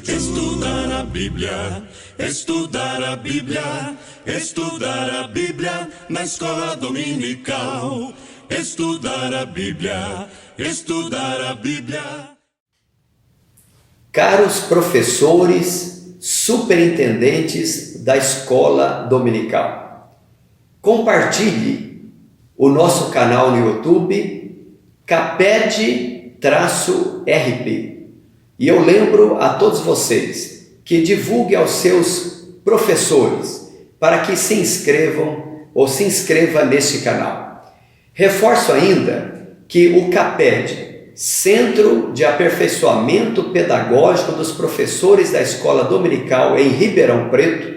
Estudar a Bíblia, estudar a Bíblia, estudar a Bíblia na escola dominical. Estudar a Bíblia, estudar a Bíblia. Caros professores, superintendentes da escola dominical, compartilhe o nosso canal no YouTube, CAPED-RP. E eu lembro a todos vocês que divulgue aos seus professores para que se inscrevam ou se inscreva neste canal. Reforço ainda que o CAPED, Centro de Aperfeiçoamento Pedagógico dos Professores da Escola Dominical em Ribeirão Preto,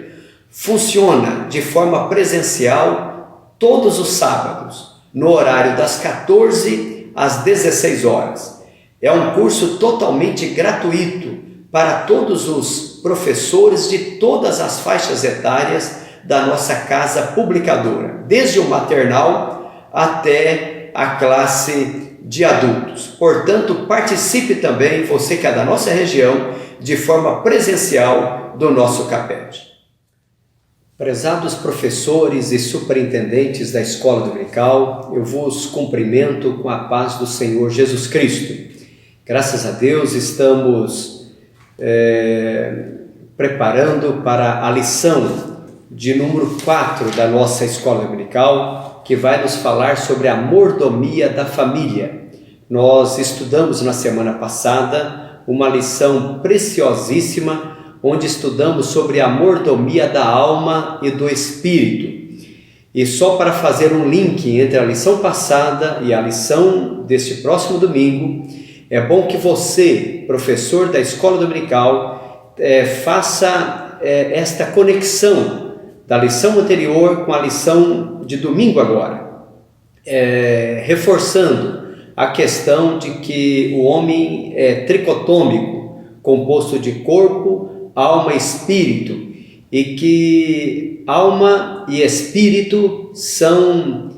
funciona de forma presencial todos os sábados, no horário das 14 às 16 horas. É um curso totalmente gratuito para todos os professores de todas as faixas etárias da nossa casa publicadora, desde o maternal até a classe de adultos. Portanto, participe também, você que é da nossa região, de forma presencial do nosso CAPED. Prezados professores e superintendentes da Escola Dominical, eu vos cumprimento com a paz do Senhor Jesus Cristo. Graças a Deus estamos preparando para a lição de número 4 da nossa Escola Dominical, que vai nos falar sobre a mordomia da família. Nós estudamos na semana passada uma lição preciosíssima, onde estudamos sobre a mordomia da alma e do espírito. E só para fazer um link entre a lição passada e a lição deste próximo domingo, é bom que você, professor da Escola Dominical, faça esta conexão da lição anterior com a lição de domingo agora, reforçando a questão de que o homem é tricotômico, composto de corpo, alma e espírito, e que alma e espírito são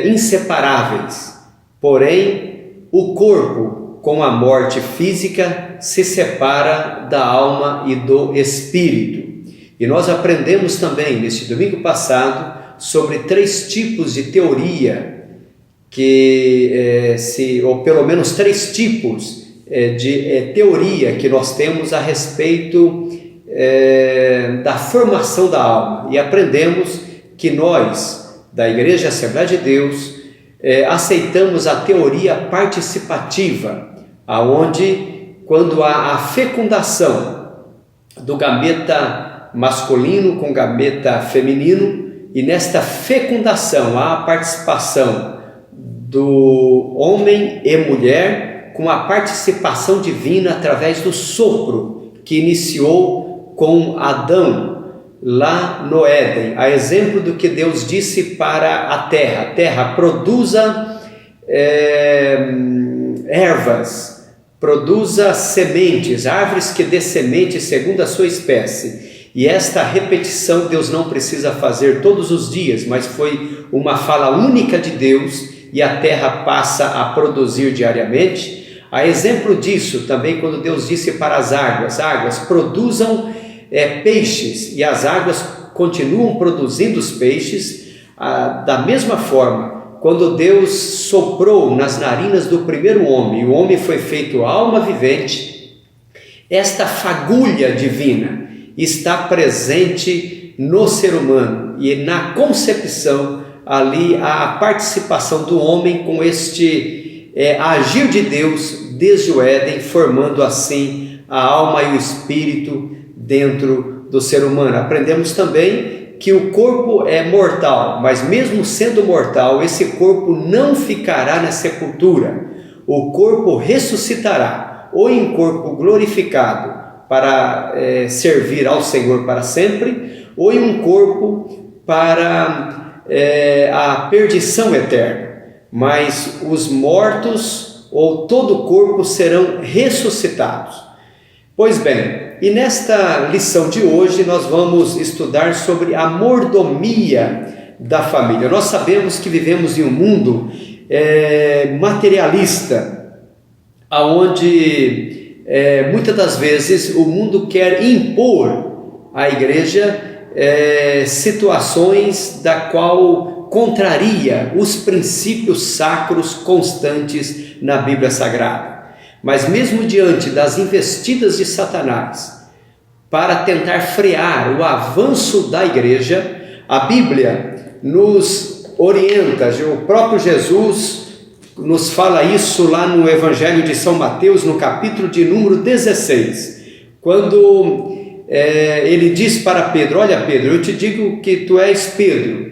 inseparáveis, porém o corpo, com a morte física, se separa da alma e do espírito. E nós aprendemos também, neste domingo passado, sobre 3 tipos de teoria, ou pelo menos 3 tipos de teoria que nós temos a respeito da formação da alma. E aprendemos que nós, da Igreja Assembleia de Deus, aceitamos a teoria participativa, aonde quando há a fecundação do gameta masculino com gameta feminino, e nesta fecundação há a participação do homem e mulher com a participação divina através do sopro que iniciou com Adão lá no Éden, a exemplo do que Deus disse para a terra: terra, produza ervas, produza sementes, árvores que dê semente segundo a sua espécie. E esta repetição Deus não precisa fazer todos os dias, mas foi uma fala única de Deus, e a terra passa a produzir diariamente. A exemplo disso também quando Deus disse para as águas produzam peixes, e as águas continuam produzindo os peixes. Da mesma forma, quando Deus soprou nas narinas do primeiro homem, o homem foi feito alma vivente, esta fagulha divina está presente no ser humano, e na concepção ali há a participação do homem com este agir de Deus desde o Éden, formando assim a alma e o espírito dentro do ser humano. Aprendemos também que o corpo é mortal, mas mesmo sendo mortal, esse corpo não ficará na sepultura. O corpo ressuscitará, ou em corpo glorificado para servir ao Senhor para sempre, ou em um corpo para a perdição eterna. Mas os mortos ou todo o corpo serão ressuscitados. Pois bem, e nesta lição de hoje nós vamos estudar sobre a mordomia da família. Nós sabemos que vivemos em um mundo materialista, aonde muitas das vezes o mundo quer impor à igreja situações da qual contraria os princípios sacros constantes na Bíblia Sagrada. Mas mesmo diante das investidas de Satanás para tentar frear o avanço da igreja, a Bíblia nos orienta, o próprio Jesus nos fala isso lá no Evangelho de São Mateus, no capítulo de número 16, quando ele diz para Pedro: olha Pedro, eu te digo que tu és Pedro,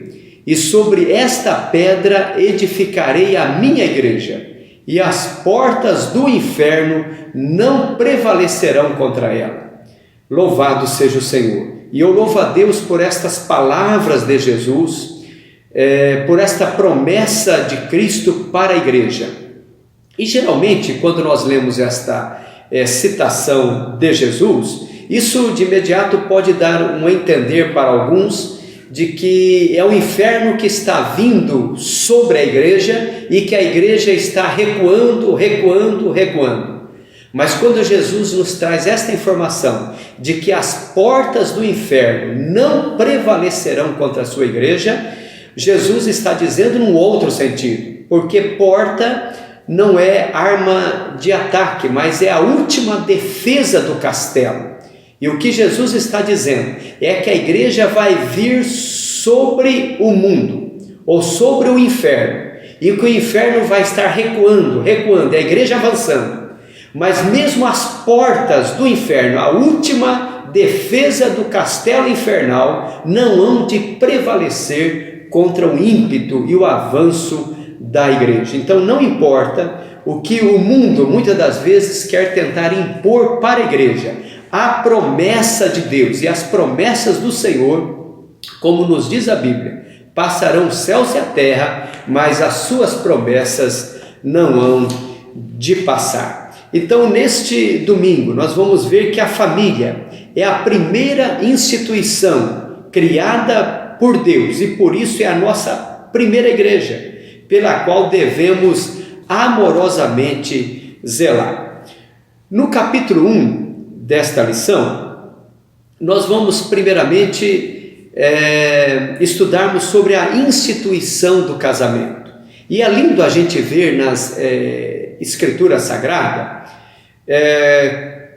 e sobre esta pedra edificarei a minha igreja, e as portas do inferno não prevalecerão contra ela. Louvado seja o Senhor. E eu louvo a Deus por estas palavras de Jesus, por esta promessa de Cristo para a igreja. E geralmente, quando nós lemos esta citação de Jesus, isso de imediato pode dar um entender para alguns de que é o inferno que está vindo sobre a igreja e que a igreja está recuando. Mas quando Jesus nos traz esta informação de que as portas do inferno não prevalecerão contra a sua igreja, Jesus está dizendo num outro sentido, porque porta não é arma de ataque, mas é a última defesa do castelo. E o que Jesus está dizendo é que a igreja vai vir sobre o mundo, ou sobre o inferno, e que o inferno vai estar recuando, a igreja avançando. Mas mesmo as portas do inferno, a última defesa do castelo infernal, não hão de prevalecer contra o ímpeto e o avanço da igreja. Então não importa o que o mundo muitas das vezes quer tentar impor para a igreja, a promessa de Deus e as promessas do Senhor, como nos diz a Bíblia, passarão os céus e a terra, mas as suas promessas não hão de passar. Então, neste domingo, nós vamos ver que a família é a primeira instituição criada por Deus e por isso é a nossa primeira igreja, pela qual devemos amorosamente zelar. No capítulo 1 desta lição, nós vamos primeiramente estudarmos sobre a instituição do casamento. E é lindo a gente ver nas Escritura Sagrada,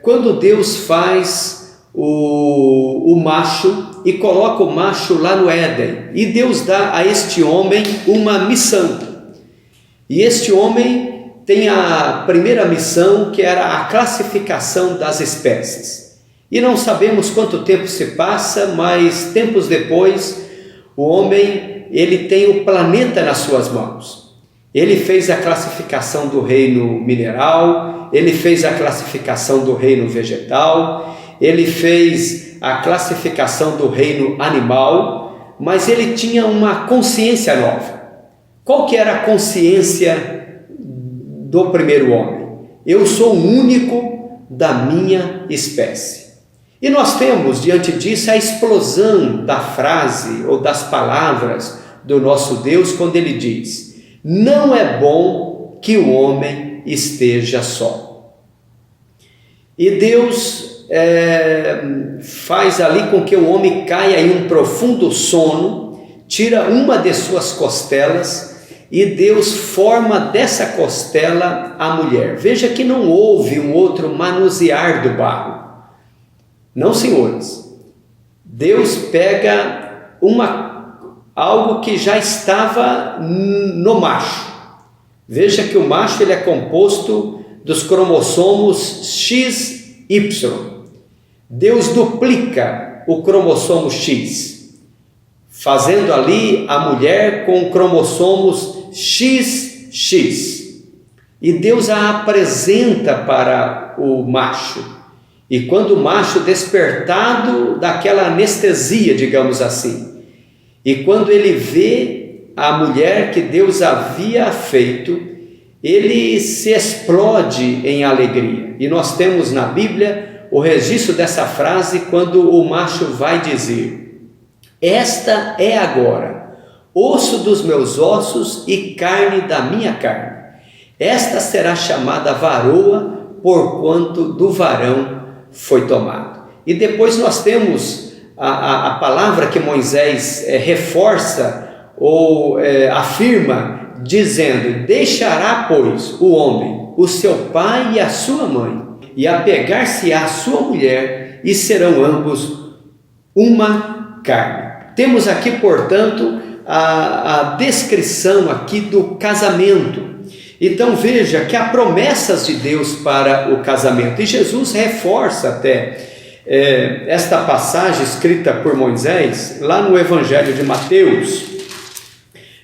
quando Deus faz o macho e coloca o macho lá no Éden, e Deus dá a este homem uma missão, e este homem tem a primeira missão, que era a classificação das espécies. E não sabemos quanto tempo se passa, mas tempos depois, o homem ele tem o planeta nas suas mãos. Ele fez a classificação do reino mineral, ele fez a classificação do reino vegetal, ele fez a classificação do reino animal, mas ele tinha uma consciência nova. Qual que era a consciência do primeiro homem? Eu sou o único da minha espécie. E nós temos diante disso a explosão da frase ou das palavras do nosso Deus quando ele diz: não é bom que o homem esteja só. E Deus faz ali com que o homem caia em um profundo sono, tira uma de suas costelas e Deus forma dessa costela a mulher. Veja que não houve um outro manusear do barro. Não, senhores. Deus pega algo que já estava no macho. Veja que o macho ele é composto dos cromossomos XY. Deus duplica o cromossomo X, fazendo ali a mulher com cromossomos XX. E Deus a apresenta para o macho. E quando o macho despertado daquela anestesia, digamos assim, e quando ele vê a mulher que Deus havia feito, ele se explode em alegria. E nós temos na Bíblia o registro dessa frase quando o macho vai dizer: esta é agora osso dos meus ossos e carne da minha carne. Esta será chamada varoa, porquanto do varão foi tomado. E depois nós temos a palavra que Moisés reforça ou afirma, dizendo: deixará, pois, o homem o seu pai e a sua mãe, e apegar-se-á à sua mulher, e serão ambos uma carne. Temos aqui, portanto, a descrição aqui do casamento. Então veja que há promessas de Deus para o casamento, e Jesus reforça até esta passagem escrita por Moisés, lá no Evangelho de Mateus,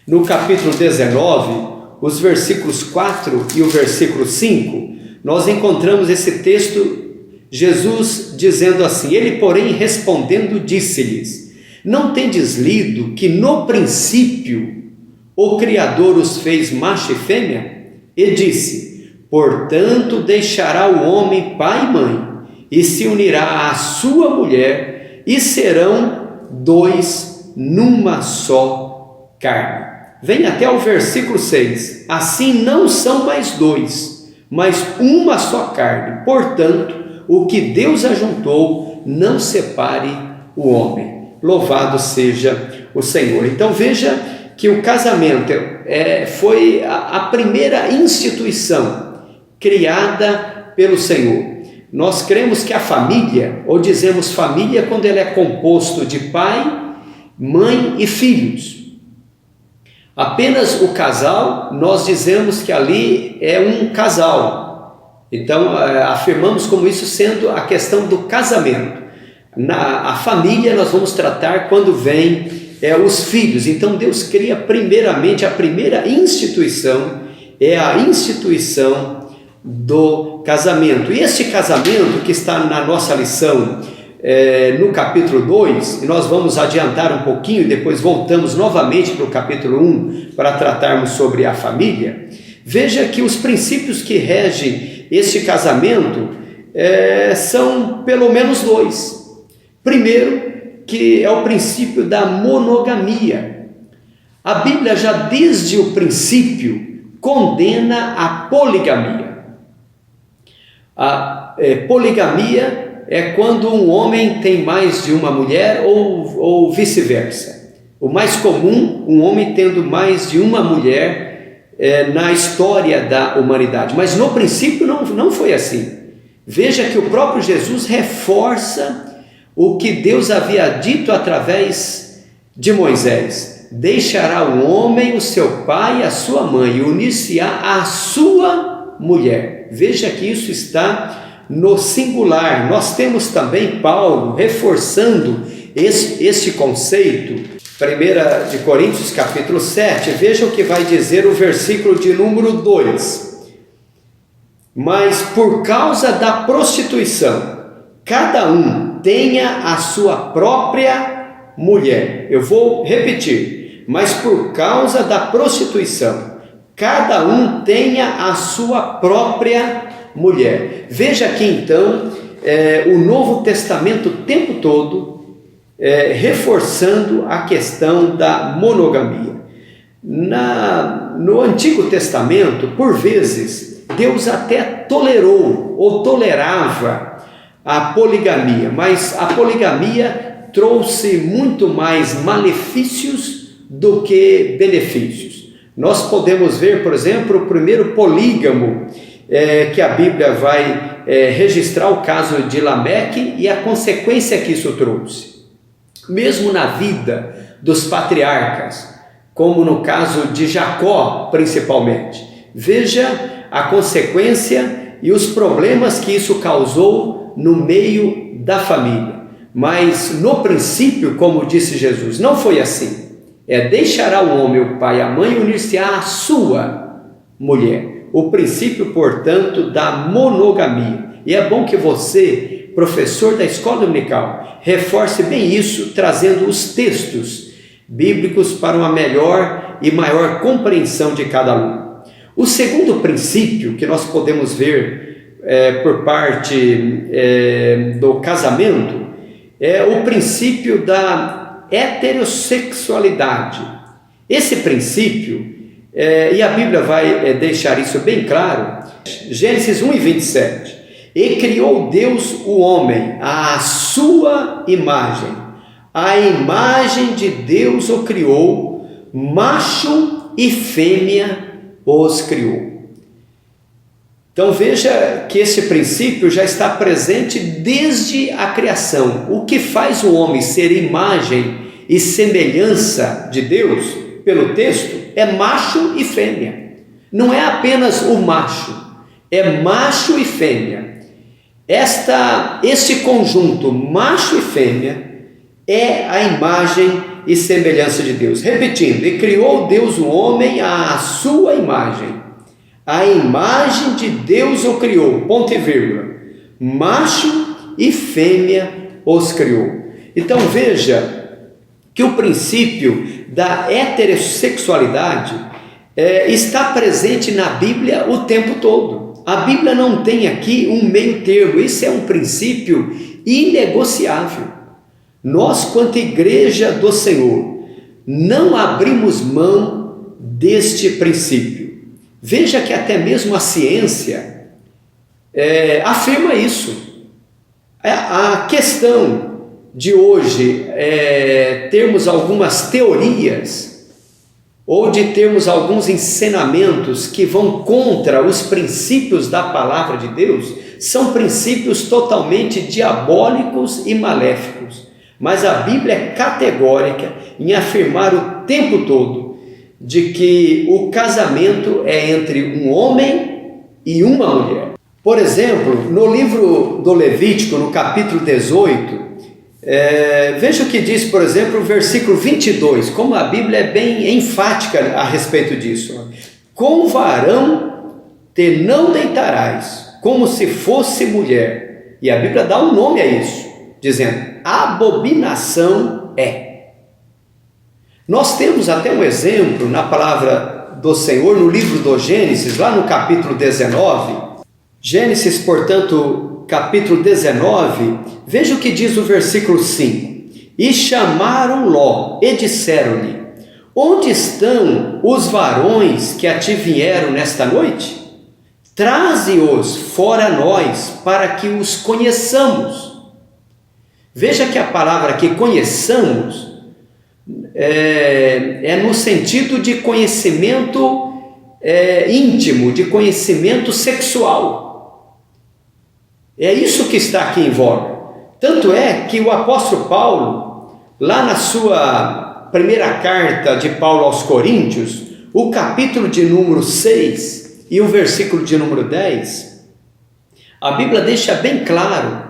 no capítulo 19, os versículos 4 e o versículo 5, nós encontramos esse texto, Jesus dizendo assim: ele, porém, respondendo, disse-lhes: não tendes lido que no princípio o Criador os fez macho e fêmea? E disse: portanto deixará o homem pai e mãe, e se unirá à sua mulher, e serão dois numa só carne. Vem até o versículo 6. Assim não são mais dois, mas uma só carne. Portanto, o que Deus ajuntou, não separe o homem. Louvado seja o Senhor. Então veja que o casamento foi a primeira instituição criada pelo Senhor. Nós cremos que a família, ou dizemos família quando ela é composto de pai, mãe e filhos. Apenas o casal, nós dizemos que ali é um casal. Então afirmamos como isso sendo a questão do casamento. A família nós vamos tratar quando vem os filhos. Então Deus cria primeiramente, a primeira instituição é a instituição do casamento. E este casamento que está na nossa lição no capítulo 2, e nós vamos adiantar um pouquinho e depois voltamos novamente para o capítulo 1 para tratarmos sobre a família. Veja que os princípios que regem este casamento são pelo menos dois. Primeiro, que é o princípio da monogamia. A Bíblia já desde o princípio condena a poligamia. A poligamia é quando um homem tem mais de uma mulher ou vice-versa. O mais comum, um homem tendo mais de uma mulher na história da humanidade. Mas no princípio não foi assim. Veja que o próprio Jesus reforça o que Deus havia dito através de Moisés: deixará o homem o seu pai e a sua mãe, e unir-se-á à sua mulher. Veja que isso está no singular. Nós temos também Paulo reforçando este conceito. 1 de Coríntios capítulo 7, veja o que vai dizer o versículo de número 2. Mas por causa da prostituição, cada um tenha a sua própria mulher. Eu vou repetir. Mas por causa da prostituição, cada um tenha a sua própria mulher. Veja aqui então o Novo Testamento o tempo todo reforçando a questão da monogamia. No Antigo Testamento, por vezes, Deus até tolerou ou tolerava a poligamia, mas a poligamia trouxe muito mais malefícios do que benefícios. Nós podemos ver, por exemplo, o primeiro polígamo que a Bíblia vai registrar, o caso de Lameque e a consequência que isso trouxe. Mesmo na vida dos patriarcas, como no caso de Jacó principalmente, veja a consequência e os problemas que isso causou no meio da família. Mas no princípio, como disse Jesus, não foi assim. Deixará o homem o pai e a mãe, unir-se-á à sua mulher. O princípio, portanto, da monogamia. E é bom que você, professor da escola dominical, reforce bem isso, trazendo os textos bíblicos para uma melhor e maior compreensão de cada aluno. O segundo princípio que nós podemos ver por parte do casamento é o princípio da heterossexualidade. Esse princípio, e a Bíblia vai deixar isso bem claro, Gênesis 1:27, e criou Deus o homem à sua imagem, a imagem de Deus o criou, macho e fêmea os criou. Então veja que esse princípio já está presente desde a criação. O que faz o homem ser imagem e semelhança de Deus, pelo texto, é macho e fêmea. Não é apenas o macho, é macho e fêmea. Este conjunto, macho e fêmea, é a imagem e semelhança de Deus. Repetindo, e criou Deus o homem à sua imagem. A imagem de Deus o criou, ponto e vírgula. Macho e fêmea os criou. Então veja que o princípio da heterossexualidade está presente na Bíblia o tempo todo. A Bíblia não tem aqui um meio termo, esse é um princípio inegociável. Nós, quanto igreja do Senhor, não abrimos mão deste princípio. Veja que até mesmo a ciência afirma isso. A questão de hoje termos algumas teorias ou de termos alguns ensinamentos que vão contra os princípios da palavra de Deus, são princípios totalmente diabólicos e maléficos. Mas a Bíblia é categórica em afirmar o tempo todo de que o casamento é entre um homem e uma mulher. Por exemplo, no livro do Levítico, no capítulo 18, veja o que diz, por exemplo, o versículo 22, como a Bíblia é bem enfática a respeito disso. Com varão te não deitarás, como se fosse mulher. E a Bíblia dá um nome a isso, dizendo, abominação é. Nós temos até um exemplo na palavra do Senhor, no livro do Gênesis, lá no capítulo 19. Gênesis, portanto, capítulo 19, veja o que diz o versículo 5. E chamaram Ló e disseram-lhe, onde estão os varões que a ti vieram nesta noite? Traze-os fora nós, para que os conheçamos. Veja que a palavra que conheçamos é no sentido de conhecimento íntimo, de conhecimento sexual. É isso que está aqui em voga. Tanto é que o apóstolo Paulo, lá na sua primeira carta de Paulo aos Coríntios, o capítulo de número 6 e o versículo de número 10, a Bíblia deixa bem claro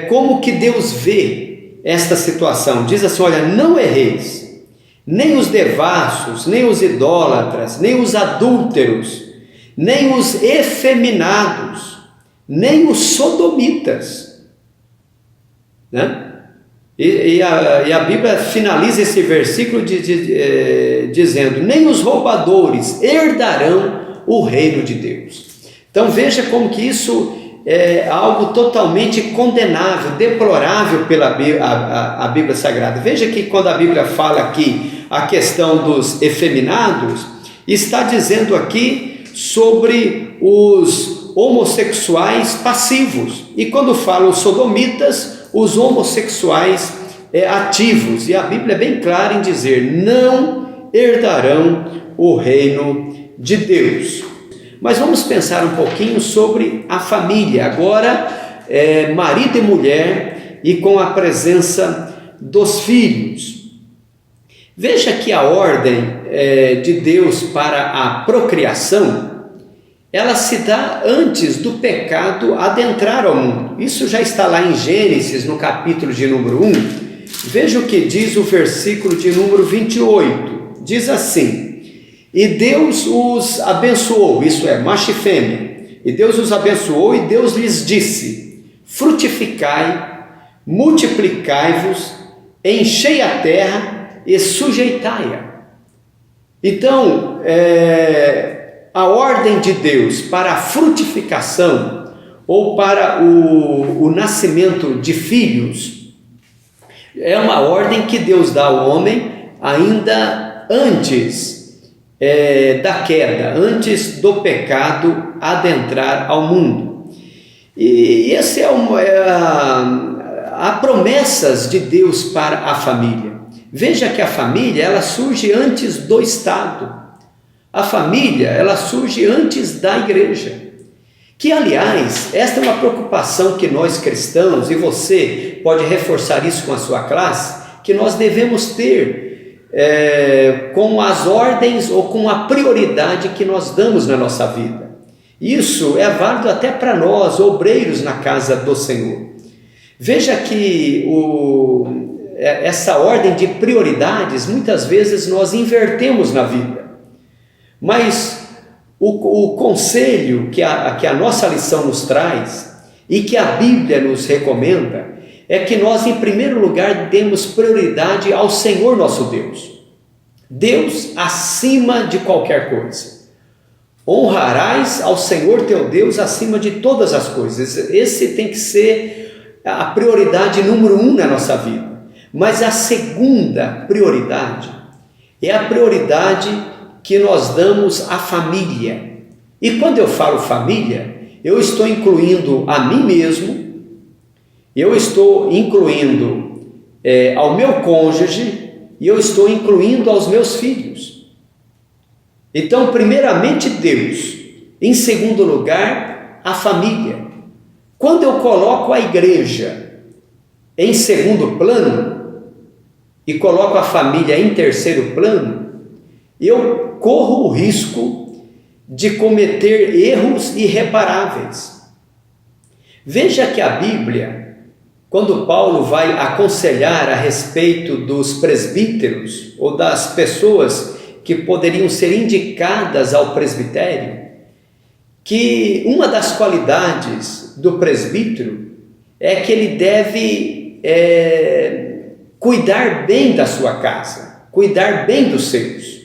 como que Deus vê esta situação. Diz assim, olha, não erreis, nem os devassos, nem os idólatras, nem os adúlteros, nem os efeminados, nem os sodomitas, né? E a Bíblia finaliza esse versículo dizendo, nem os roubadores herdarão o reino de Deus. Então veja como que isso é algo totalmente condenável, deplorável pela a Bíblia Sagrada. Veja que quando a Bíblia fala aqui a questão dos efeminados, está dizendo aqui sobre os homossexuais passivos. E quando fala os sodomitas, os homossexuais ativos. E a Bíblia é bem clara em dizer, não herdarão o reino de Deus. Mas vamos pensar um pouquinho sobre a família, agora marido e mulher e com a presença dos filhos. Veja que a ordem de Deus para a procriação, ela se dá antes do pecado adentrar ao mundo. Isso já está lá em Gênesis, no capítulo de número 1. Veja o que diz o versículo de número 28. Diz assim, e Deus os abençoou, isso é, macho e fêmea. E Deus os abençoou e Deus lhes disse, frutificai, multiplicai-vos, enchei a terra e sujeitai-a. Então, a ordem de Deus para a frutificação ou para o nascimento de filhos é uma ordem que Deus dá ao homem ainda antes da queda, antes do pecado adentrar ao mundo. E essa há promessas de Deus para a família. Veja que a família, ela surge antes do Estado. A família, ela surge antes da igreja. Que, aliás, esta é uma preocupação que nós cristãos, e você pode reforçar isso com a sua classe, que nós devemos ter com as ordens ou com a prioridade que nós damos na nossa vida. Isso é válido até para nós, obreiros na casa do Senhor. Veja que essa ordem de prioridades, muitas vezes nós invertemos na vida. Mas o conselho que a nossa lição nos traz e que a Bíblia nos recomenda é que nós, em primeiro lugar, demos prioridade ao Senhor nosso Deus. Deus acima de qualquer coisa. Honrarás ao Senhor teu Deus acima de todas as coisas. Esse tem que ser a prioridade número 1 na nossa vida. Mas a segunda prioridade é a prioridade que nós damos à família. E quando eu falo família, eu estou incluindo a mim mesmo, eu estou incluindo ao meu cônjuge e eu estou incluindo aos meus filhos. Então, primeiramente Deus, em segundo lugar, a família. Quando eu coloco a igreja em segundo plano e coloco a família em terceiro plano, eu corro o risco de cometer erros irreparáveis. Veja que a Bíblia, quando Paulo vai aconselhar a respeito dos presbíteros ou das pessoas que poderiam ser indicadas ao presbitério, que uma das qualidades do presbítero é que ele deve cuidar bem da sua casa, cuidar bem dos seus.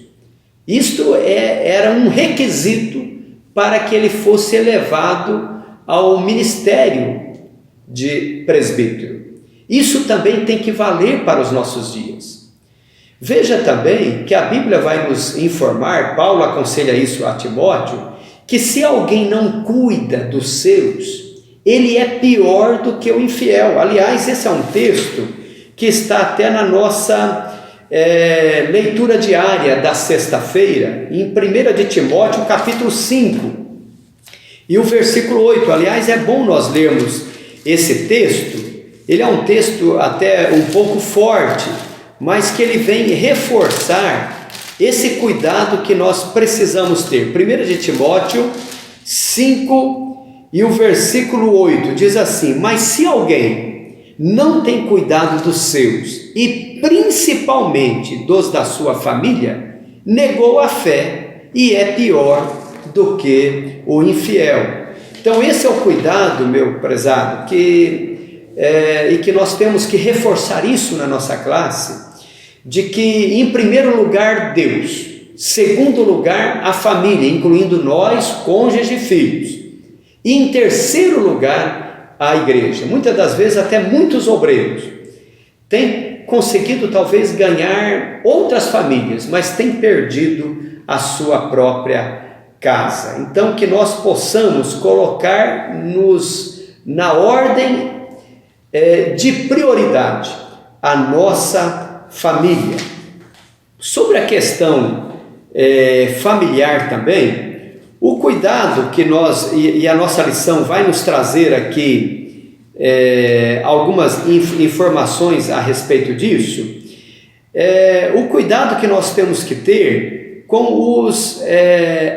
Isto era um requisito para que ele fosse elevado ao ministério de presbítero. Isso também tem que valer para os nossos dias. Veja também que a Bíblia vai nos informar, Paulo aconselha isso a Timóteo, que se alguém não cuida dos seus, ele é pior do que o infiel. Aliás, esse é um texto que está até na nossa leitura diária da sexta-feira, em 1 de Timóteo, capítulo 5, e o versículo 8. Aliás, é bom nós lermos esse texto. Ele é um texto até um pouco forte, mas que ele vem reforçar esse cuidado que nós precisamos ter. 1 de Timóteo 5 e o versículo 8 diz assim: mas se alguém não tem cuidado dos seus, e principalmente dos da sua família, negou a fé e é pior do que o infiel. Então esse é o cuidado, meu prezado, e que nós temos que reforçar isso na nossa classe, de que em primeiro lugar Deus, segundo lugar a família, incluindo nós, cônjuges e filhos, e em terceiro lugar a igreja. Muitas das vezes até muitos obreiros têm conseguido talvez ganhar outras famílias, mas têm perdido a sua própria casa. Então que nós possamos colocar-nos na ordem de prioridade a nossa família. Sobre a questão familiar também, o cuidado que nós, e a nossa lição vai nos trazer aqui algumas informações a respeito disso, o cuidado que nós temos que ter com os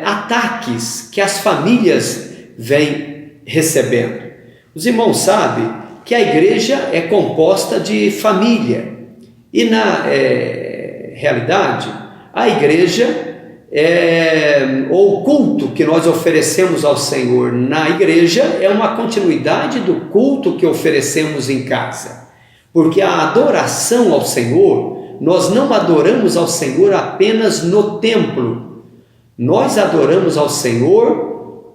ataques que as famílias vêm recebendo. Os irmãos sabem que a igreja é composta de família, e na realidade a igreja ou o culto que nós oferecemos ao Senhor na igreja é uma continuidade do culto que oferecemos em casa, porque a adoração ao Senhor, nós não adoramos ao Senhor apenas no templo, nós adoramos ao Senhor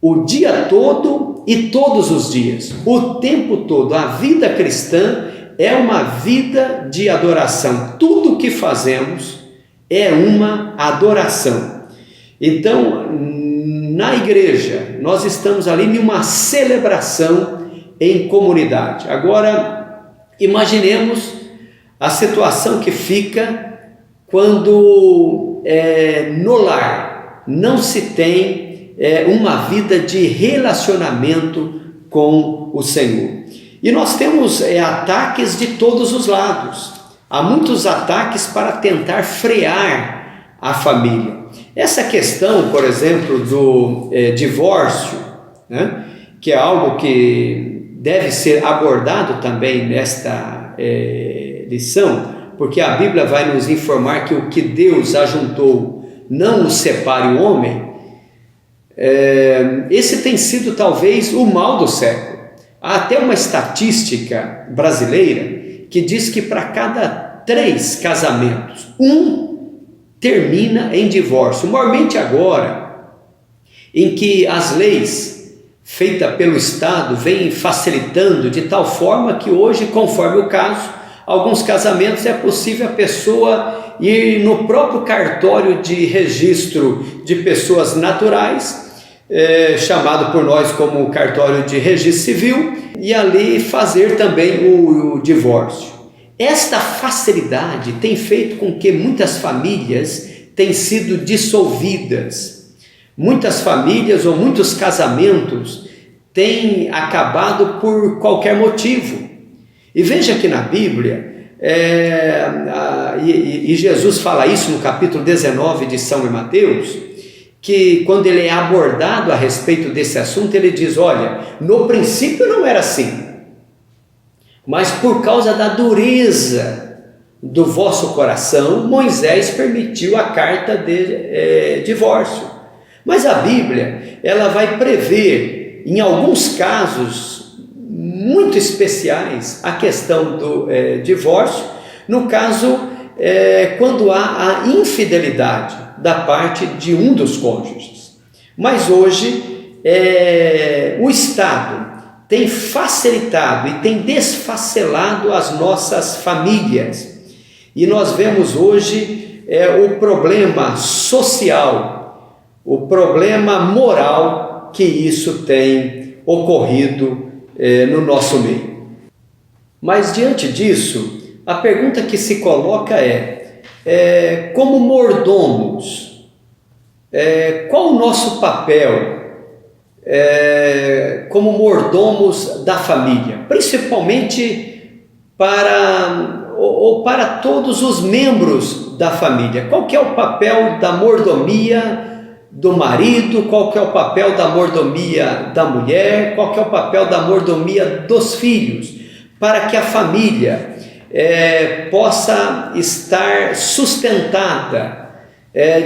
o dia todo e todos os dias, o tempo todo. A vida cristã é uma vida de adoração. Tudo que fazemos é uma adoração. Então, na igreja, nós estamos ali em uma celebração em comunidade. Agora, imaginemos a situação que fica quando no lar não se tem uma vida de relacionamento com o Senhor. E nós temos ataques de todos os lados. Há muitos ataques para tentar frear a família. Essa questão, por exemplo, do divórcio, né, que é algo que deve ser abordado também nesta lição, porque a Bíblia vai nos informar que o que Deus ajuntou não o separe o homem. Esse tem sido talvez o mal do século. Há até uma estatística brasileira que diz que para cada 3 casamentos, 1 termina em divórcio. Maiormente agora, em que as leis feitas pelo Estado vêm facilitando de tal forma que hoje, conforme o caso, alguns casamentos é possível a pessoa ir no próprio cartório de registro de pessoas naturais, chamado por nós como cartório de registro civil, e ali fazer também o divórcio. Esta facilidade tem feito com que muitas famílias tenham sido dissolvidas. Muitas famílias ou muitos casamentos têm acabado por qualquer motivo. E veja que na Bíblia, e Jesus fala isso no capítulo 19 de São Mateus, que quando ele é abordado a respeito desse assunto, ele diz: olha, no princípio não era assim, mas por causa da dureza do vosso coração, Moisés permitiu a carta de divórcio. Mas a Bíblia, ela vai prever, em alguns casos muito especiais, a questão do divórcio, no caso, quando há a infidelidade da parte de um dos cônjuges. Mas hoje, o Estado tem facilitado e tem desfacelado as nossas famílias. E nós vemos hoje o problema social, o problema moral que isso tem ocorrido no nosso meio. Mas diante disso, a pergunta que se coloca como mordomos, qual o nosso papel como mordomos da família, principalmente para todos os membros da família? Qual que é o papel da mordomia do marido? Qual que é o papel da mordomia da mulher? Qual que é o papel da mordomia dos filhos? Para que a família possa estar sustentada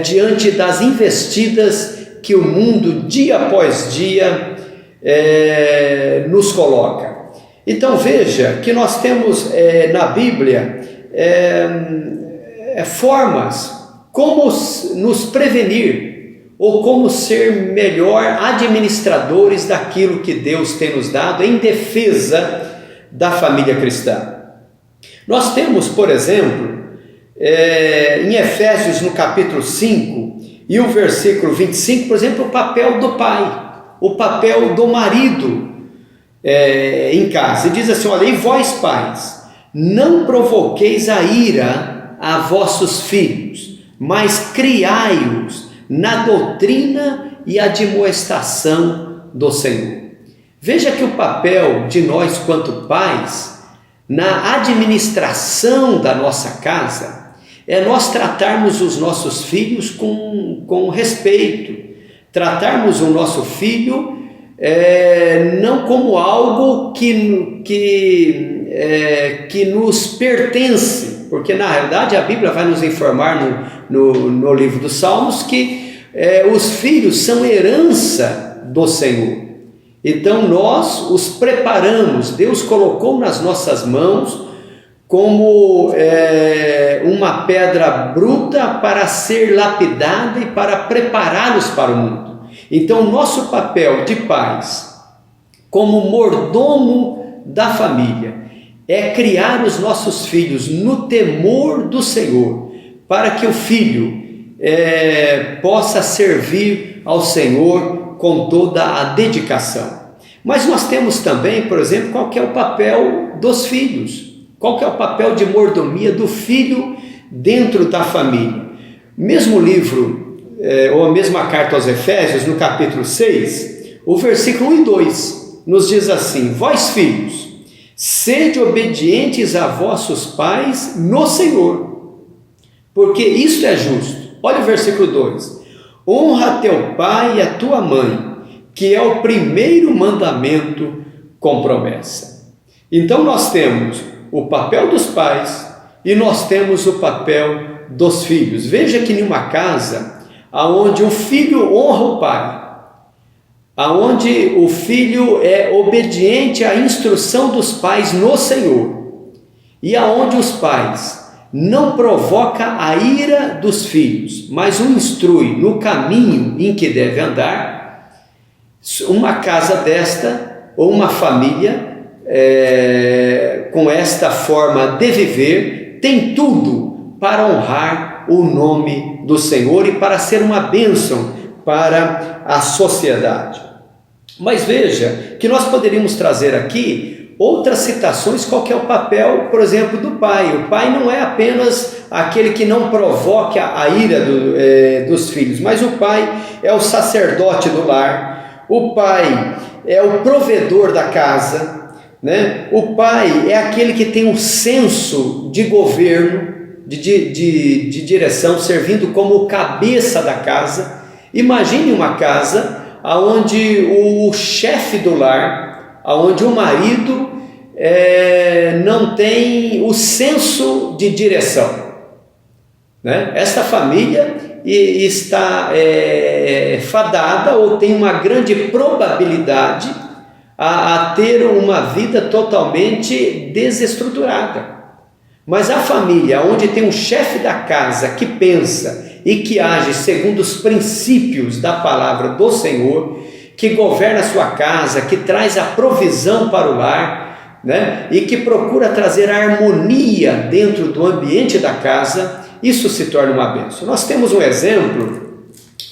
diante das investidas que o mundo, dia após dia, nos coloca. Então veja que nós temos na Bíblia formas como nos prevenir ou como ser melhor administradores daquilo que Deus tem nos dado em defesa da família cristã. Nós temos, por exemplo, em Efésios no capítulo 5 e o versículo 25, por exemplo, o papel do pai, o papel do marido em casa. E diz assim: olha, e vós pais, não provoqueis a ira a vossos filhos, mas criai-os na doutrina e admoestação do Senhor. Veja que o papel de nós quanto pais, na administração da nossa casa, nós tratarmos os nossos filhos com respeito, tratarmos o nosso filho não como algo que nos pertence, porque na realidade a Bíblia vai nos informar no livro dos Salmos que os filhos são herança do Senhor. Então nós os preparamos, Deus colocou nas nossas mãos como uma pedra bruta para ser lapidada e para prepará-los para o mundo. Então nosso papel de pais, como mordomo da família, é criar os nossos filhos no temor do Senhor, para que o filho possa servir ao Senhor com toda a dedicação. Mas nós temos também, por exemplo, qual que é o papel dos filhos, qual que é o papel de mordomia do filho dentro da família. Mesmo livro, ou a mesma carta aos Efésios, no capítulo 6, o versículo 1 e 2, nos diz assim: vós filhos, sede obedientes a vossos pais no Senhor, porque isto é justo. Olha o versículo 2: honra teu pai e a tua mãe, que é o primeiro mandamento com promessa. Então nós temos o papel dos pais e nós temos o papel dos filhos. Veja que em uma casa onde o filho honra o pai, aonde o filho é obediente à instrução dos pais no Senhor, e aonde os pais não provoca a ira dos filhos, mas o instrui no caminho em que deve andar, uma casa desta, ou uma família com esta forma de viver, tem tudo para honrar o nome do Senhor e para ser uma bênção para a sociedade. Mas veja que nós poderíamos trazer aqui outras citações. Qual que é o papel, por exemplo, do pai? O pai não é apenas aquele que não provoca a ira dos filhos, mas o pai é o sacerdote do lar, o pai é o provedor da casa, né? O pai é aquele que tem um senso de governo, de direção, servindo como cabeça da casa. Imagine uma casa onde o chefe do lar, onde o marido não tem o senso de direção, né? Esta família está fadada, ou tem uma grande probabilidade a ter uma vida totalmente desestruturada. Mas a família onde tem um chefe da casa que pensa e que age segundo os princípios da palavra do Senhor, que governa a sua casa, que traz a provisão para o lar, né? E que procura trazer a harmonia dentro do ambiente da casa, isso se torna uma bênção. Nós temos um exemplo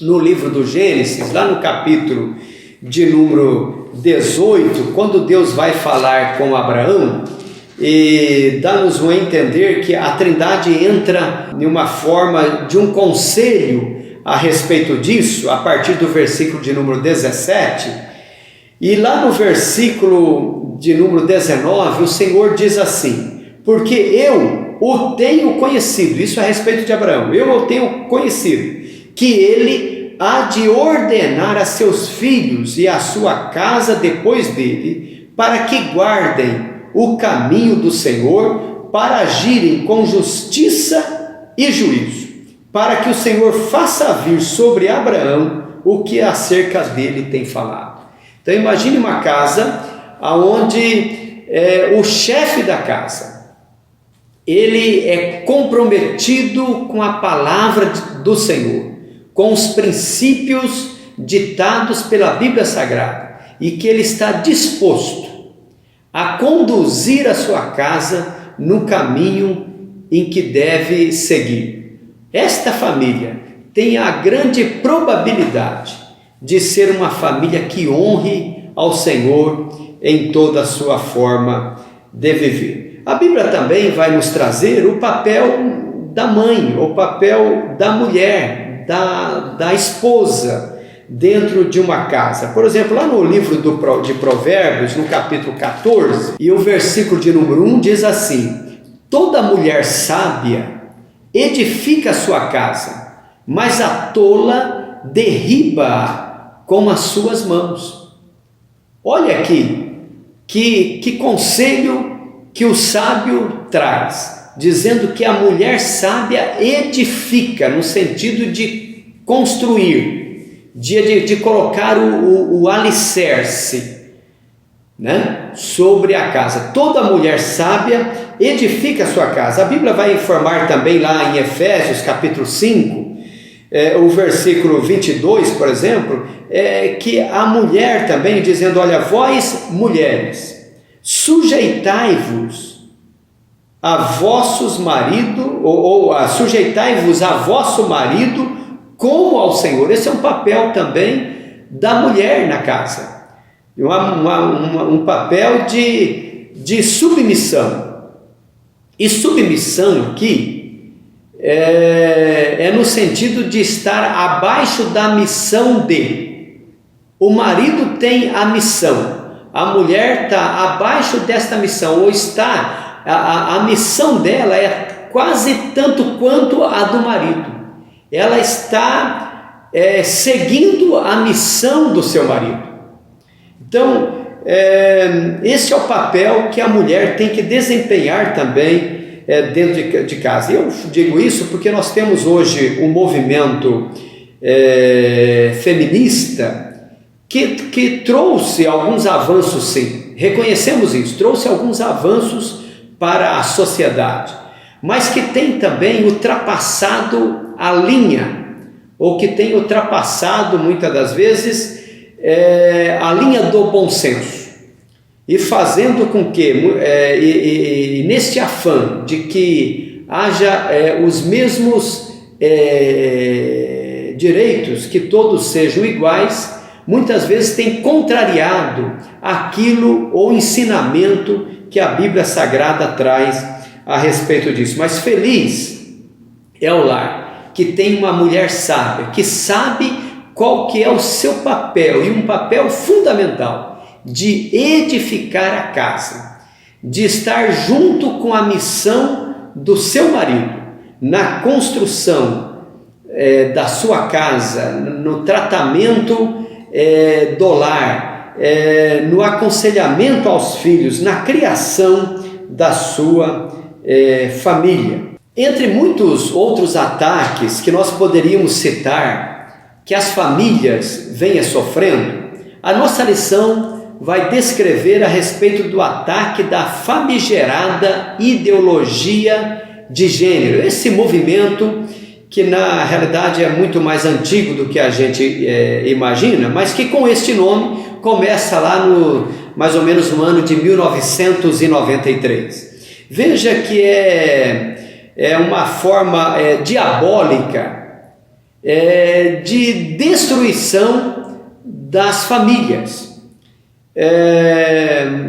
no livro do Gênesis, lá no capítulo de número 18, quando Deus vai falar com Abraão, e dá-nos a entender que a Trindade entra em uma forma de um conselho a respeito disso, a partir do versículo de número 17, e lá no versículo de número 19, o Senhor diz assim: porque eu o tenho conhecido, isso a respeito de Abraão, eu o tenho conhecido, que ele há de ordenar a seus filhos e a sua casa depois dele, para que guardem o caminho do Senhor, para agirem com justiça e juízo, para que o Senhor faça vir sobre Abraão o que acerca dele tem falado. Então imagine uma casa onde o chefe da casa, ele é comprometido com a palavra do Senhor, com os princípios ditados pela Bíblia Sagrada, e que ele está disposto a conduzir a sua casa no caminho em que deve seguir. Esta família tem a grande probabilidade de ser uma família que honre ao Senhor em toda a sua forma de viver. A Bíblia também vai nos trazer o papel da mãe, o papel da mulher, da esposa dentro de uma casa. Por exemplo, lá no livro de Provérbios, no capítulo 14, e o versículo de número 1 diz assim: toda mulher sábia edifica a sua casa, mas a tola derriba-a com as suas mãos. Olha aqui, que conselho que o sábio traz, dizendo que a mulher sábia edifica, no sentido de construir, de colocar o alicerce, né, sobre a casa. Toda mulher sábia edifica a sua casa. A Bíblia vai informar também lá em Efésios capítulo 5, o versículo 22, por exemplo, que a mulher também, dizendo: olha, vós mulheres, sujeitai-vos a vossos maridos, ou sujeitai-vos a vosso marido como ao Senhor. Esse é um papel também da mulher na casa, um papel de submissão. E submissão aqui é no sentido de estar abaixo da missão dele. O marido tem a missão, a mulher está abaixo desta missão, ou está, a missão dela é quase tanto quanto a do marido. Ela está seguindo a missão do seu marido. Então, esse é o papel que a mulher tem que desempenhar também dentro de casa. Eu digo isso porque nós temos hoje um movimento feminista que trouxe alguns avanços, sim, reconhecemos isso, trouxe alguns avanços para a sociedade, mas que tem também ultrapassado a linha, ou que tem ultrapassado muitas das vezes a linha do bom senso, e fazendo com que, neste afã de que haja os mesmos direitos, que todos sejam iguais, muitas vezes tem contrariado aquilo, ou ensinamento que a Bíblia Sagrada traz a respeito disso. Mas feliz é o lar que tem uma mulher sábia, que sabe qual que é o seu papel, e um papel fundamental, de edificar a casa, de estar junto com a missão do seu marido, na construção da sua casa, no tratamento do lar, no aconselhamento aos filhos, na criação da sua família. Entre muitos outros ataques que nós poderíamos citar, que as famílias venham sofrendo, a nossa lição vai descrever a respeito do ataque da famigerada ideologia de gênero, esse movimento que na realidade é muito mais antigo do que a gente imagina, mas que com este nome começa lá mais ou menos no ano de 1993. Veja que é uma forma diabólica de destruição das famílias.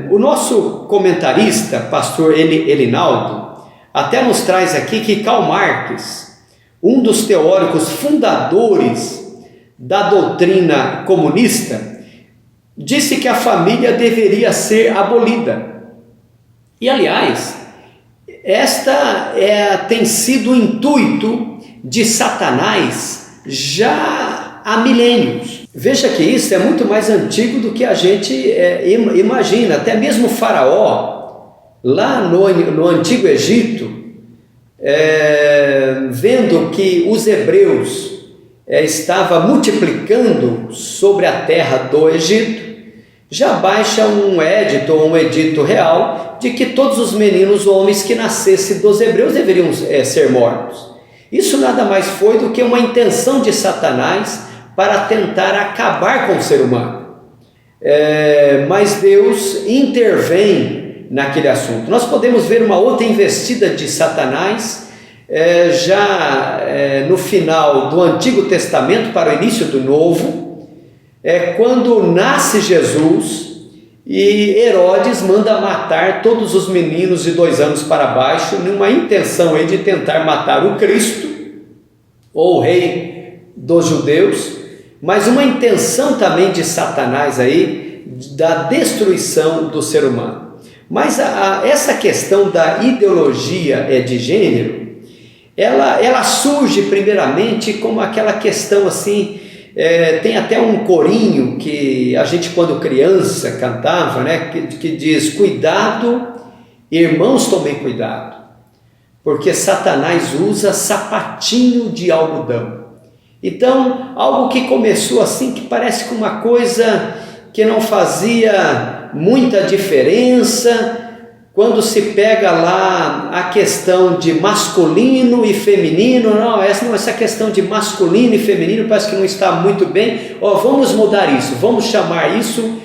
O nosso comentarista, pastor Elinaldo, até nos traz aqui que Karl Marx, um dos teóricos fundadores da doutrina comunista, disse que a família deveria ser abolida. E, aliás, esta tem sido o intuito de Satanás já há milênios. Veja que isso é muito mais antigo do que a gente imagina. Até mesmo o Faraó, lá no Antigo Egito, vendo que os hebreus estavam multiplicando sobre a terra do Egito, já baixa um edito real de que todos os meninos homens que nascessem dos hebreus deveriam ser mortos. Isso nada mais foi do que uma intenção de Satanás para tentar acabar com o ser humano. Mas Deus intervém naquele assunto. Nós podemos ver uma outra investida de Satanás no final do Antigo Testamento para o início do Novo, quando nasce Jesus e Herodes manda matar todos os meninos de 2 anos para baixo, numa intenção de tentar matar o Cristo, ou o rei dos judeus, mas uma intenção também de Satanás da destruição do ser humano. Mas essa questão da ideologia de gênero, ela surge primeiramente como aquela questão assim, tem até um corinho que a gente quando criança cantava, né, que diz: cuidado, irmãos, tomem cuidado, porque Satanás usa sapatinho de algodão. Então, algo que começou assim, que parece que uma coisa que não fazia muita diferença, quando se pega lá a questão de masculino e feminino, essa questão de masculino e feminino parece que não está muito bem. Vamos mudar isso, vamos chamar isso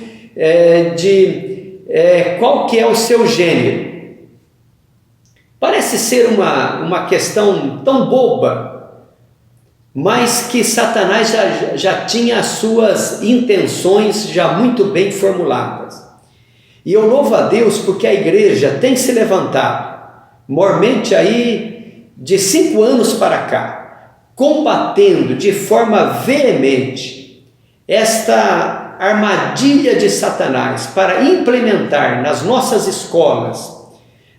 qual que é o seu gênero. Parece ser uma questão tão boba, mas que Satanás já tinha as suas intenções já muito bem formuladas. E eu louvo a Deus porque a igreja tem se levantado, mormente aí de 5 anos para cá, combatendo de forma veemente esta armadilha de Satanás para implementar nas nossas escolas,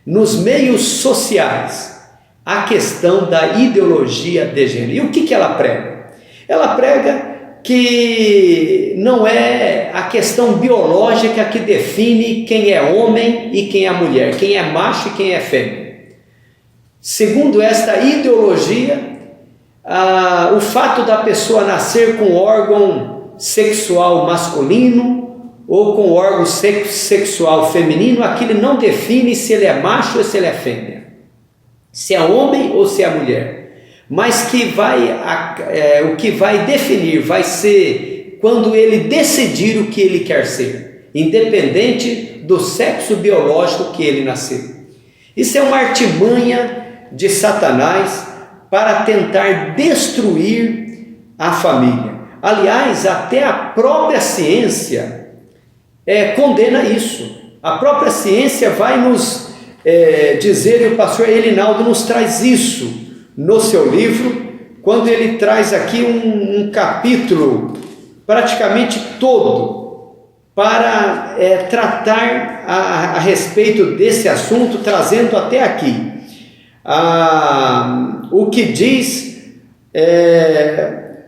nos meios sociais, a questão da ideologia de gênero. E o que ela prega? Ela prega que não é a questão biológica que define quem é homem e quem é mulher, quem é macho e quem é fêmea. Segundo esta ideologia, o fato da pessoa nascer com órgão sexual masculino ou com órgão sexual feminino, aquilo não define se ele é macho ou se ele é fêmea, se é homem ou se é mulher, mas que o que vai definir vai ser quando ele decidir o que ele quer ser, independente do sexo biológico que ele nasceu. Isso é uma artimanha de Satanás para tentar destruir a família. Aliás, até a própria ciência condena isso. A própria ciência vai nos dizer, e o pastor Elinaldo nos traz isso no seu livro, quando ele traz aqui um capítulo praticamente todo para tratar a respeito desse assunto, trazendo até aqui o que diz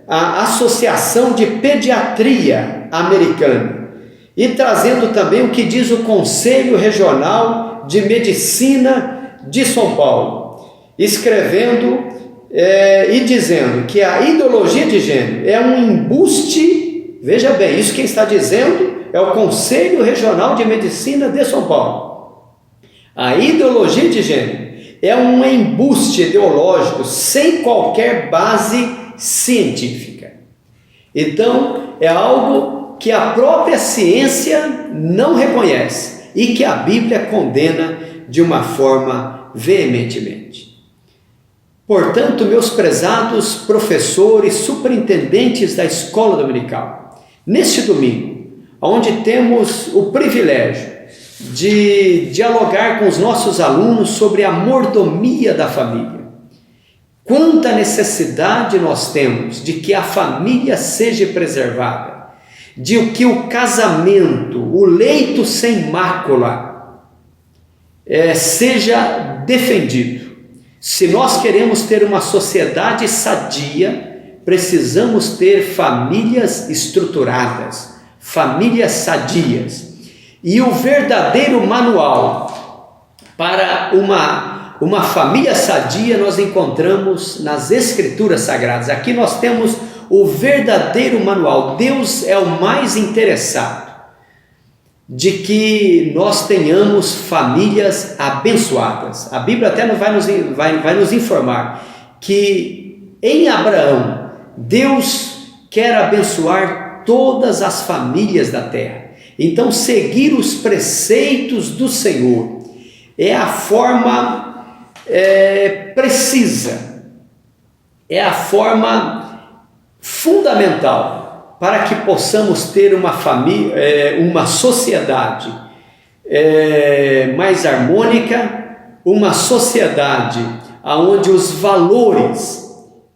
a Associação de Pediatria Americana, e trazendo também o que diz o Conselho Regional de Medicina de São Paulo, escrevendo e dizendo que a ideologia de gênero é um embuste. Veja bem, isso quem está dizendo é o Conselho Regional de Medicina de São Paulo. A ideologia de gênero é um embuste ideológico sem qualquer base científica. Então, é algo que a própria ciência não reconhece e que a Bíblia condena de uma forma veementemente. Portanto, meus prezados professores, superintendentes da escola dominical, neste domingo, onde temos o privilégio de dialogar com os nossos alunos sobre a mordomia da família, quanta necessidade nós temos de que a família seja preservada, de que o casamento, o leito sem mácula, seja defendido. Se nós queremos ter uma sociedade sadia, precisamos ter famílias estruturadas, famílias sadias. E o verdadeiro manual para uma família sadia nós encontramos nas Escrituras Sagradas. Aqui nós temos o verdadeiro manual. Deus é o mais interessado de que nós tenhamos famílias abençoadas. A Bíblia até vai nos informar que em Abraão, Deus quer abençoar todas as famílias da terra. Então, seguir os preceitos do Senhor é a forma precisa, é a forma fundamental para que possamos ter uma família, uma sociedade mais harmônica, uma sociedade onde os valores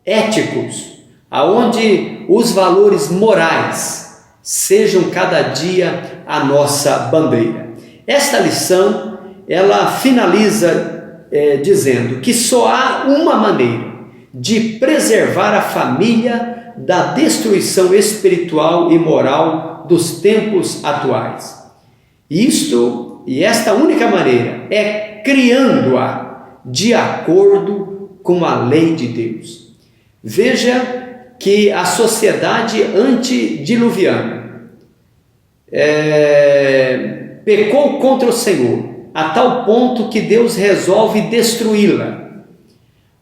éticos, onde os valores morais sejam cada dia a nossa bandeira. Esta lição, ela finaliza dizendo que só há uma maneira de preservar a família da destruição espiritual e moral dos tempos atuais. E esta única maneira é criando-a de acordo com a lei de Deus. Veja que a sociedade antediluviana pecou contra o Senhor, a tal ponto que Deus resolve destruí-la.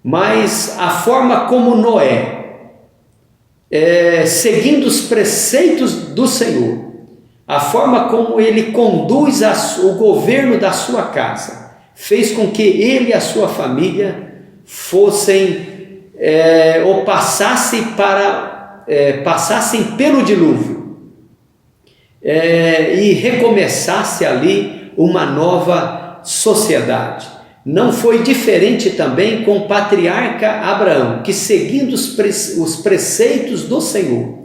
Mas a forma como Noé, seguindo os preceitos do Senhor, a forma como ele conduz o governo da sua casa, fez com que ele e a sua família fossem ou passassem pelo dilúvio e recomeçasse ali uma nova sociedade. Não foi diferente também com o patriarca Abraão, que seguindo os preceitos do Senhor,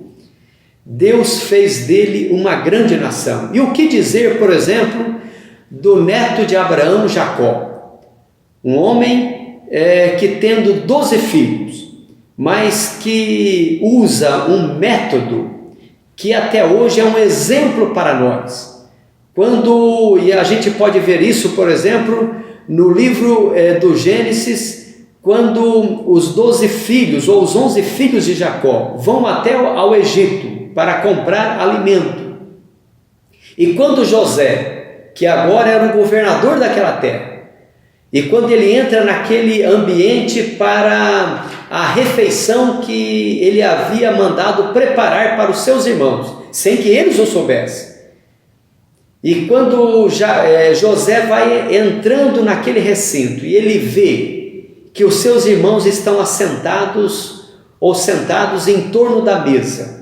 Deus fez dele uma grande nação. E o que dizer, por exemplo, do neto de Abraão, Jacó? Um homem que tendo 12 filhos, mas que usa um método que até hoje é um exemplo para nós. E a gente pode ver isso, por exemplo, no livro do Gênesis, quando os 12 filhos ou os 11 filhos de Jacó vão até ao Egito para comprar alimento. E quando José, que agora era o governador daquela terra, e quando ele entra naquele ambiente para a refeição que ele havia mandado preparar para os seus irmãos, sem que eles o soubessem, e quando José vai entrando naquele recinto e ele vê que os seus irmãos estão assentados ou sentados em torno da mesa,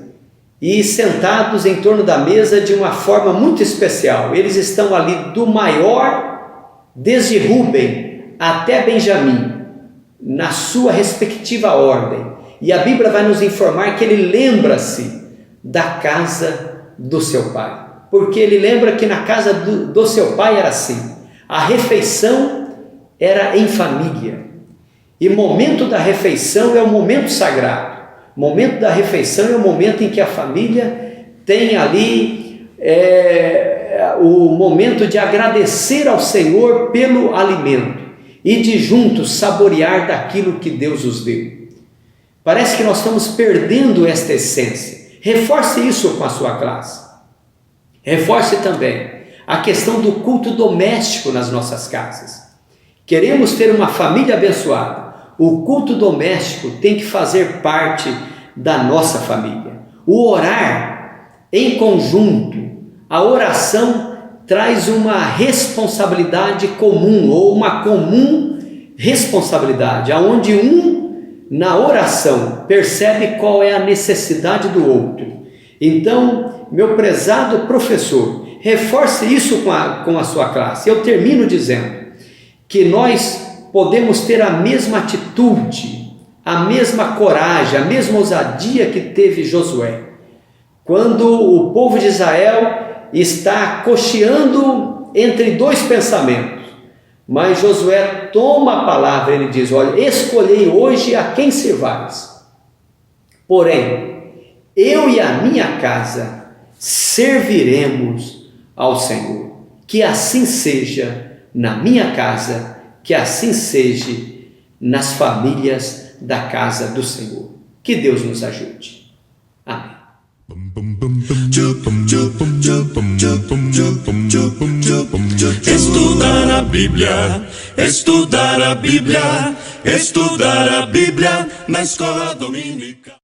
e sentados em torno da mesa de uma forma muito especial. Eles estão ali do maior, desde Rúben até Benjamim, na sua respectiva ordem. E a Bíblia vai nos informar que ele lembra-se da casa do seu pai. Porque ele lembra que na casa do seu pai era assim. A refeição era em família. E o momento da refeição é um momento sagrado. O momento da refeição é o momento em que a família tem ali o momento de agradecer ao Senhor pelo alimento e de juntos saborear daquilo que Deus os deu. Parece que nós estamos perdendo esta essência. Reforce isso com a sua classe. Reforce também a questão do culto doméstico nas nossas casas. Queremos ter uma família abençoada. O culto doméstico tem que fazer parte da nossa família. O orar em conjunto, a oração traz uma responsabilidade comum ou uma comum responsabilidade, onde na oração percebe qual é a necessidade do outro. Então, meu prezado professor, reforce isso com a sua classe. Eu termino dizendo que nós podemos ter a mesma atitude, a mesma coragem, a mesma ousadia que teve Josué, quando o povo de Israel está cocheando entre dois pensamentos. Mas Josué toma a palavra, ele diz: olha, escolhei hoje a quem servais. Porém, eu e a minha casa serviremos ao Senhor. Que assim seja na minha casa, que assim seja nas famílias da casa do Senhor. Que Deus nos ajude. Amém. Estudar a Bíblia, estudar a Bíblia, estudar a Bíblia na escola dominical.